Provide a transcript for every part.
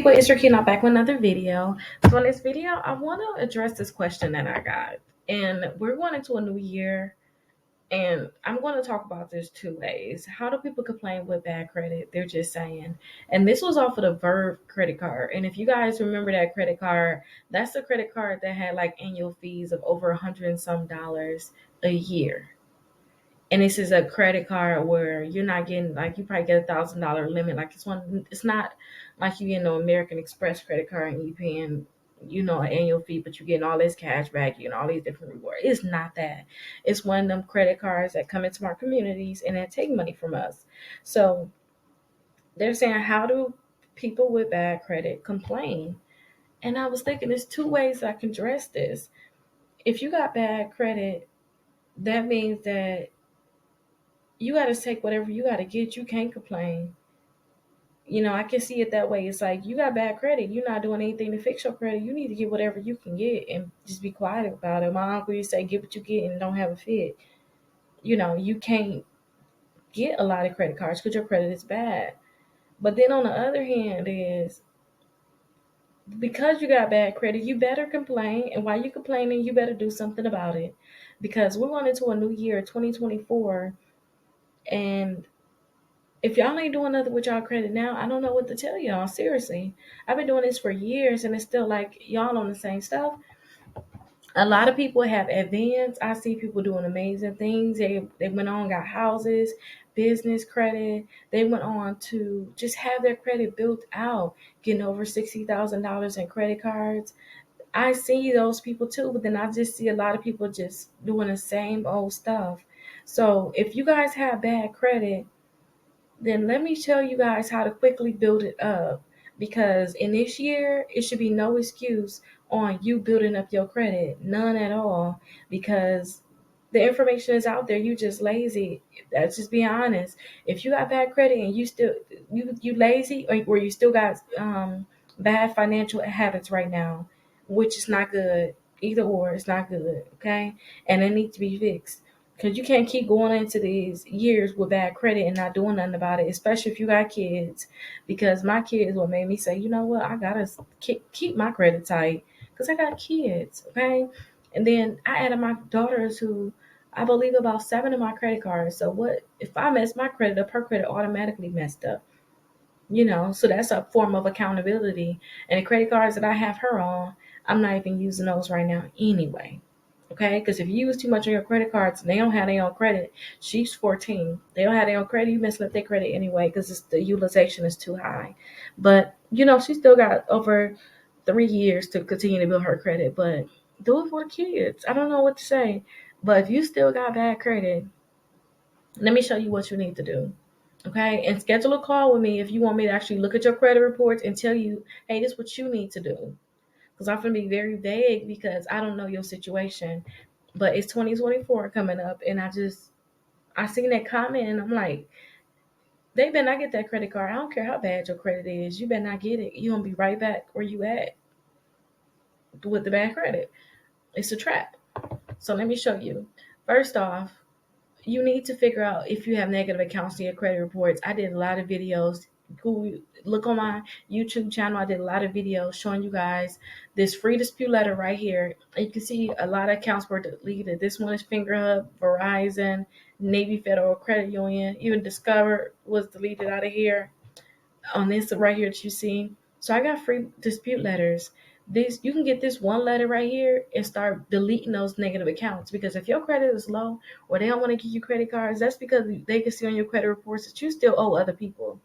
People, it's Rickita back with another video. So in this video, I want to address this question that I got. And we're going into a new year, and I'm going to talk about this two ways. How do people complain with bad credit? They're just saying. And this was off of the Verve credit card. And if you guys remember that credit card, that's the credit card that had like annual fees of over $100 and some a year. And this is a credit card where you're not getting, like, you probably get $1,000 limit. Like, it's not like you get no American Express credit card and you paying, an annual fee, but you're getting all this cash back, you all these different rewards. It's not that. It's one of them credit cards that come into our communities and that take money from us. So they're saying, how do people with bad credit complain? And I was thinking there's two ways I can address this. If you got bad credit, that means that you got to take whatever you got to get. You can't complain. I can see it that way. It's like you got bad credit. You're not doing anything to fix your credit. You need to get whatever you can get and just be quiet about it. My uncle used to say, get what you get and don't have a fit. You can't get a lot of credit cards because your credit is bad. But then on the other hand is because you got bad credit, you better complain. And while you complaining, you better do something about it. Because we're going into a new year, 2024, and if y'all ain't doing nothing with y'all credit now, I don't know what to tell y'all. Seriously. I've been doing this for years and it's still like y'all on the same stuff. A lot of people have advanced. I see people doing amazing things. They went on, got houses, business credit. They went on to just have their credit built out, getting over $60,000 in credit cards. I see those people too, but then I just see a lot of people just doing the same old stuff. So if you guys have bad credit, then let me tell you guys how to quickly build it up. Because in this year, it should be no excuse on you building up your credit. None at all. Because the information is out there. You just lazy. That's just being honest. If you got bad credit and you lazy, or you still got bad financial habits right now, which is not good. Either or, it's not good. Okay, and it needs to be fixed. Because you can't keep going into these years with bad credit and not doing nothing about it, especially if you got kids. Because my kids what made me say, you know what, I got to keep my credit tight because I got kids, okay? And then I added my daughters who I believe about 7 of my credit cards. So what if I mess my credit up, her credit automatically messed up. So that's a form of accountability. And the credit cards that I have her on, I'm not even using those right now anyway. Okay, because if you use too much on your credit cards and they don't have their own credit, she's 14. They don't have their own credit, you messing up their credit anyway because the utilization is too high. But she still got over 3 years to continue to build her credit. But do it for the kids. I don't know what to say. But if you still got bad credit, let me show you what you need to do. Okay, and schedule a call with me if you want me to actually look at your credit reports and tell you, hey, this is what you need to do. Because I'm going to be very vague because I don't know your situation. But it's 2024 coming up, and I seen that comment, and I'm like, they better not get that credit card. I don't care how bad your credit is. You better not get it. You're going to be right back where you at with the bad credit. It's a trap. So let me show you. First off, you need to figure out if you have negative accounts in your credit reports. I did a lot of videos. Look on my YouTube channel. I did a lot of videos showing you guys this free dispute letter right here. You can see a lot of accounts were deleted. This one is FingerHub, Verizon, Navy Federal Credit Union, even Discover was deleted out of here on this right here that you see. So I got free dispute letters. You can get this one letter right here and start deleting those negative accounts, because if your credit is low or they don't want to give you credit cards, that's because they can see on your credit reports that you still owe other people.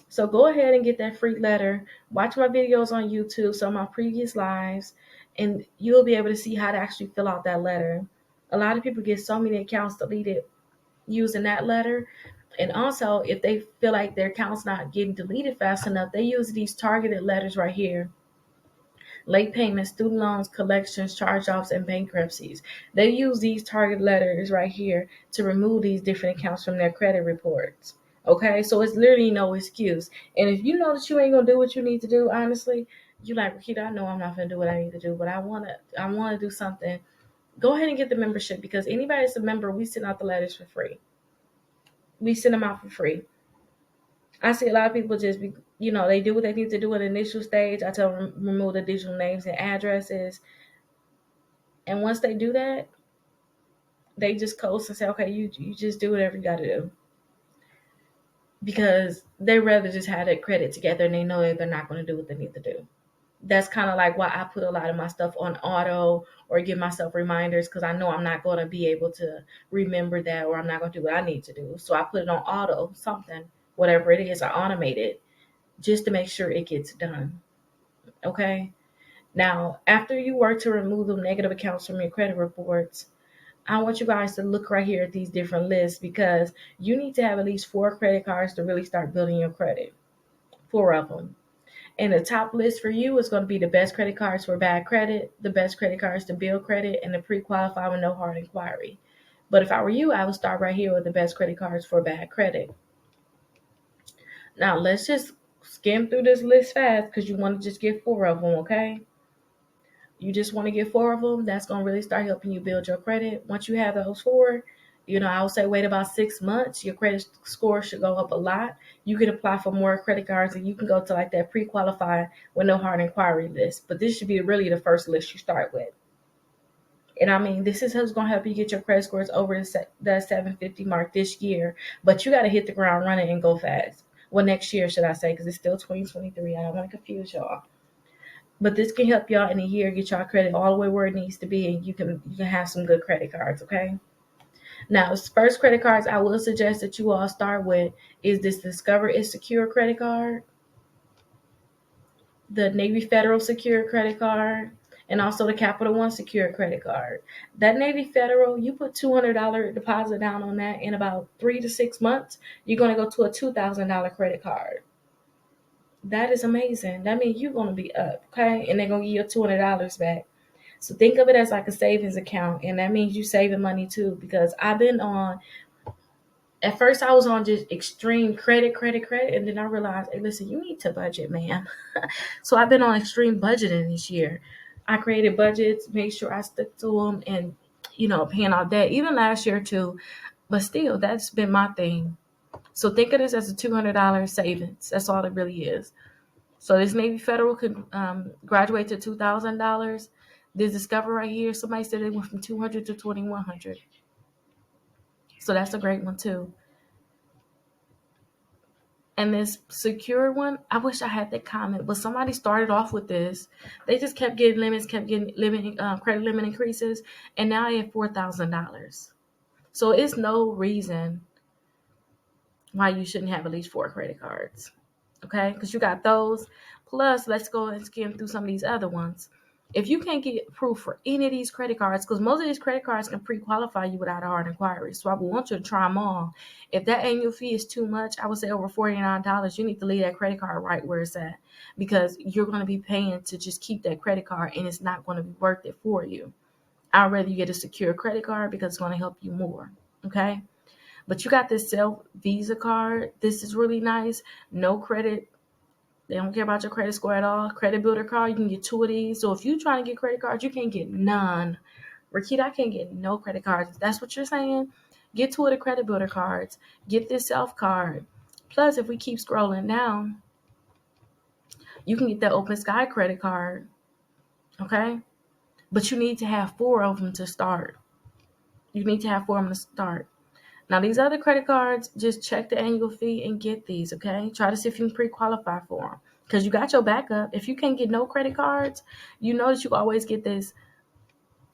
So go ahead and get that free letter. Watch my videos on YouTube, some of my previous lives, and you'll be able to see how to actually fill out that letter. A lot of people get so many accounts deleted using that letter. And also, if they feel like their account's not getting deleted fast enough, they use these targeted letters right here. Late payments, student loans, collections, charge-offs, and bankruptcies. They use these target letters right here to remove these different accounts from their credit reports. Okay, so it's literally no excuse. And if you know that you ain't gonna do what you need to do, honestly, you like, Rickita, I know I'm not gonna do what I need to do, but I wanna do something. Go ahead and get the membership, because anybody that's a member, we send out the letters for free. We send them out for free. I see a lot of people just be, they do what they need to do in the initial stage. I tell them remove the digital names and addresses. And once they do that, they just coast and say, okay, you just do whatever you got to do. Because they rather just have that credit together and they know that they're not going to do what they need to do. That's kind of like why I put a lot of my stuff on auto or give myself reminders, because I know I'm not going to be able to remember that, or I'm not going to do what I need to do. So I put it on auto, something, whatever it is, I automate it just to make sure it gets done. Okay. Now, after you work to remove the negative accounts from your credit reports, I want you guys to look right here at these different lists, because you need to have at least 4 credit cards to really start building your credit. 4 of them. And the top list for you is going to be the best credit cards for bad credit, the best credit cards to build credit, and the pre-qualify with no hard inquiry. But if I were you, I would start right here with the best credit cards for bad credit. Now, let's just skim through this list fast, because you want to just get 4 of them, okay? You just want to get 4 of them. That's going to really start helping you build your credit. Once you have those 4, I would say wait about 6 months. Your credit score should go up a lot. You can apply for more credit cards, and you can go to like that pre-qualify with no hard inquiry list. But this should be really the first list you start with. And I mean, this is who's going to help you get your credit scores over the 750 mark this year. But you got to hit the ground running and go fast. Well, next year, should I say, because it's still 2023. I don't want to confuse y'all. But this can help y'all in a year get y'all credit all the way where it needs to be, and you can have some good credit cards, okay? Now, first credit cards I will suggest that you all start with is this Discover is Secure credit card, the Navy Federal Secure credit card, and also the Capital One Secure credit card. That Navy Federal, you put $200 deposit down on that, in about 3 to 6 months, you're going to go to a $2,000 credit card. That is amazing. That means you're going to be up, okay? And they're going to give you $200 back. So think of it as like a savings account, and that means you saving money too. Because I've been on, at first I was on just extreme credit, and then I realized, hey, listen, you need to budget, man. So I've been on extreme budgeting this year. I created budgets, made sure I stuck to them, and paying off debt, even last year too. But still, that's been my thing. So think of this as a $200 savings. That's all it really is. So this Navy Federal could graduate to $2,000. This Discover right here, somebody said it went from 200 to 2,100. So that's a great one too. And this Secure one, I wish I had that comment, but somebody started off with this. They just kept getting limits, kept getting credit limit increases, and now they have $4,000. So it's no reason why you shouldn't have at least 4 credit cards. Okay, because you got those. Plus, let's go and skim through some of these other ones. If you can't get approved for any of these credit cards, because most of these credit cards can pre-qualify you without a hard inquiry, so I would want you to try them all. If that annual fee is too much, I would say over $49, you need to leave that credit card right where it's at, because you're going to be paying to just keep that credit card, and it's not going to be worth it for you. I'd rather you get a secure credit card because it's going to help you more. Okay. But you got this self Visa card. This is really nice. No credit. They don't care about your credit score at all. Credit builder card, you can get 2 of these. So if you're trying to get credit cards, you can't get none. Rickita, I can't get no credit cards. If that's what you're saying, get 2 of the credit builder cards. Get this self card. Plus, if we keep scrolling down, you can get that Open Sky credit card. Okay? But you need to have 4 of them to start. You need to have 4 of them to start. Now, these other credit cards, just check the annual fee and get these, okay? Try to see if you can pre-qualify for them, because you got your backup. If you can't get no credit cards, you know that you always get this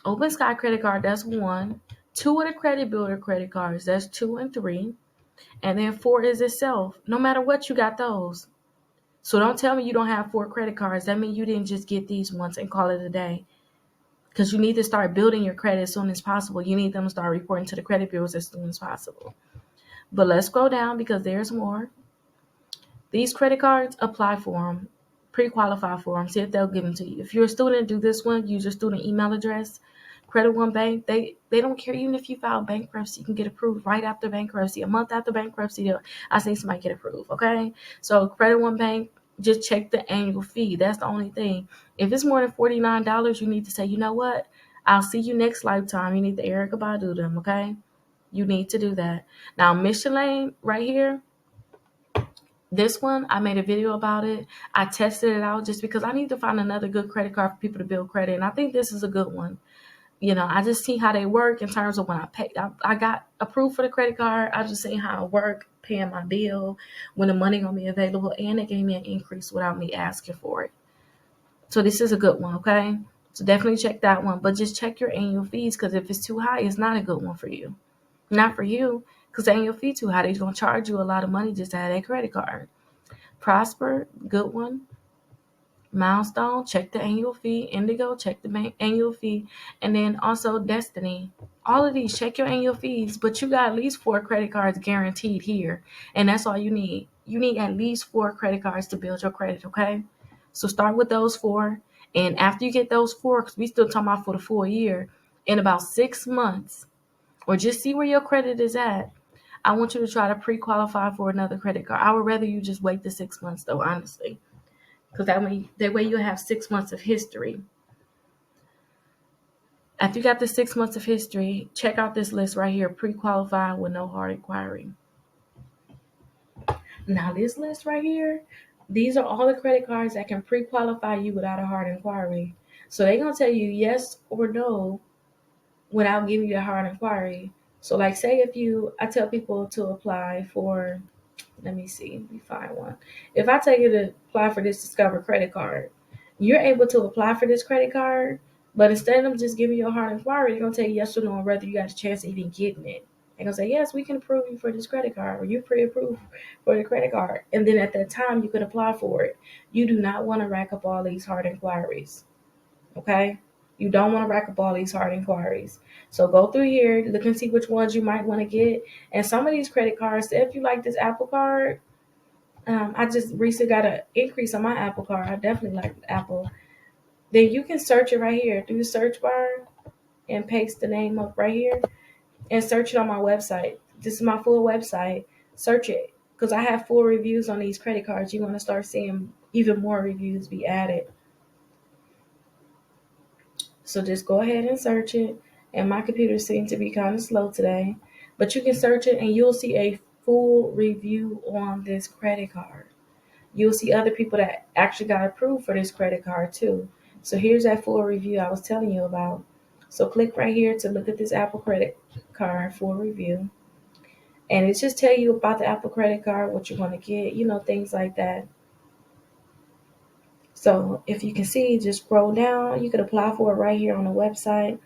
Open Sky credit card. That's 1. 2 of the credit builder credit cards. That's 2 and 3. And then 4 is itself. No matter what, you got those. So don't tell me you don't have 4 credit cards. That means you didn't just get these once and call it a day. Because you need to start building your credit as soon as possible. You need them to start reporting to the credit bureaus as soon as possible. But let's go down, because there's more. These credit cards, apply for them. Pre-qualify for them. See if they'll give them to you. If you're a student, do this one. Use your student email address. Credit One Bank, they don't care. Even if you file bankruptcy, you can get approved right after bankruptcy. A month after bankruptcy, I say somebody get approved, okay? So Credit One Bank, just check the annual fee. That's the only thing. If it's more than $49, you need to say, you know what? I'll see you next lifetime. You need to Erica Badu them, okay? You need to do that. Now, Michelin right here, This one, I made a video about it. I tested it out just because I need to find another good credit card for people to build credit. And I think this is a good one. I just see how they work in terms of when I pay. I got approved for the credit card. I just see how it work, paying my bill, when the money gonna be available, and it gave me an increase without me asking for it. So this is a good one, okay? So definitely check that one, but just check your annual fees because if it's too high, it's not a good one for you. Not for you, because the annual fee too high. They're gonna charge you a lot of money just to have that credit card. Prosper, good one. Milestone, check the annual fee. Indigo, check the annual fee. And then also Destiny. All of these, check your annual fees, but you got at least 4 credit cards guaranteed here. And that's all you need. You need at least 4 credit cards to build your credit, okay? So start with those 4. And after you get those 4, because we still talking about for the full year, in about 6 months, or just see where your credit is at, I want you to try to pre-qualify for another credit card. I would rather you just wait the 6 months though, honestly, because that way you have 6 months of history. After you got the 6 months of history, check out this list right here, pre-qualify with no hard inquiry. Now this list right here, these are all the credit cards that can pre-qualify you without a hard inquiry. So they're going to tell you yes or no without giving you a hard inquiry. So like say I tell people to apply for, let me see, let me find one. If I tell you to apply for this Discover credit card, you're able to apply for this credit card, but instead of just giving you a hard inquiry, they're going to tell you yes or no, or whether you got a chance of even getting it. They're going to say, yes, we can approve you for this credit card, or you pre-approved for the credit card. And then at that time, you can apply for it. You do not want to rack up all these hard inquiries, okay? You don't want to rack up all these hard inquiries. So go through here, look and see which ones you might want to get. And some of these credit cards, if you like this Apple card, I just recently got an increase on my Apple card. I definitely like Apple. Then you can search it right here through the search bar and paste the name up right here and search it on my website. This is my full website. Search it because I have full reviews on these credit cards. You want to start seeing even more reviews be added. So just go ahead and search it. And my computer seems to be kind of slow today. But you can search it and you'll see a full review on this credit card. You'll see other people that actually got approved for this credit card too. So here's that full review I was telling you about. So click right here to look at this Apple credit card full review. And it just tell you about the Apple credit card, what you're going to get, things like that. So if you can see, just scroll down. You can apply for it right here on the website.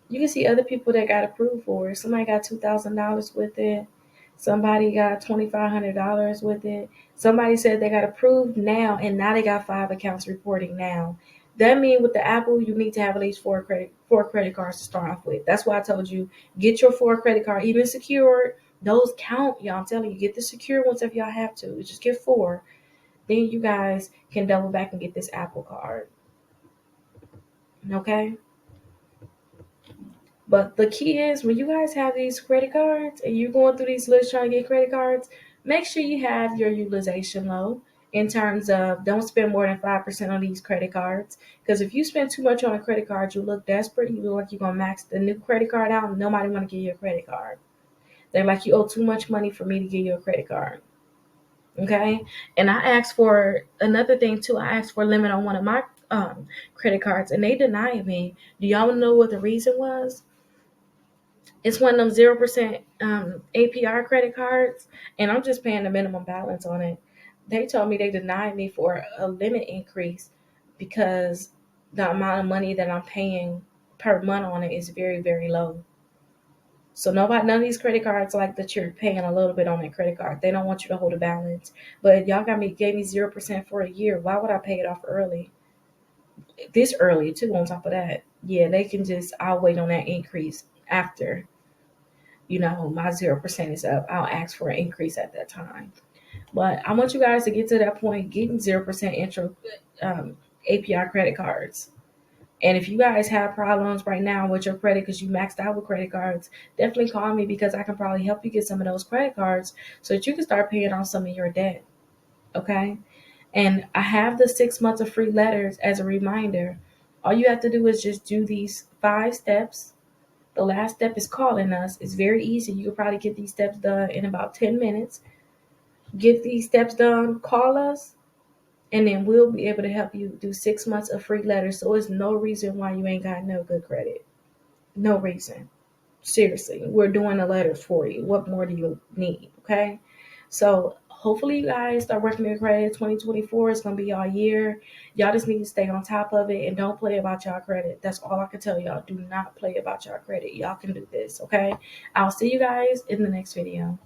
You can see other people that got approved for it. Somebody got $2,000 with it. Somebody got $2,500 with it. Somebody said they got approved now, and now they got 5 accounts reporting now. That means with the Apple, you need to have at least four credit cards to start off with. That's why I told you, get your 4 credit card, even secured. Those count, y'all. I'm telling you, get the secure ones if y'all have to. Just get 4. Then you guys can double back and get this Apple card. Okay? But the key is when you guys have these credit cards and you're going through these lists trying to get credit cards, make sure you have your utilization low in terms of don't spend more than 5% on these credit cards. Because if you spend too much on a credit card, you look desperate. You look like you're going to max the new credit card out and nobody want to give you a credit card. They're like, you owe too much money for me to give you a credit card. Okay. And I asked for another thing too. I asked for a limit on one of my credit cards and they denied me. Do y'all know what the reason was? It's one of them 0% APR credit cards, and I'm just paying the minimum balance on it. They told me they denied me for a limit increase because the amount of money that I'm paying per month on it is very, very low. So none of these credit cards like that you're paying a little bit on that credit card. They don't want you to hold a balance. But y'all gave me 0% for a year. Why would I pay it off early? This early too. On top of that, yeah, they can just. I'll wait on that increase after. My 0% is up. I'll ask for an increase at that time. But I want you guys to get to that point, getting 0% intro APR credit cards. And if you guys have problems right now with your credit because you maxed out with credit cards, definitely call me because I can probably help you get some of those credit cards so that you can start paying off some of your debt. Okay? And I have the 6 months of free letters as a reminder. All you have to do is just do these 5 steps. The last step is calling us. It's very easy. You can probably get these steps done in about 10 minutes. get these steps done, call us, and then we'll be able to help you do 6 months of free letters. So it's no reason why you ain't got no good credit. No reason. Seriously, we're doing a letter for you. What more do you need? Okay. So hopefully you guys start working your credit. 2024 is going to be y'all year. Y'all just need to stay on top of it and don't play about y'all credit. That's all I can tell y'all. Do not play about y'all credit. Y'all can do this. Okay. I'll see you guys in the next video.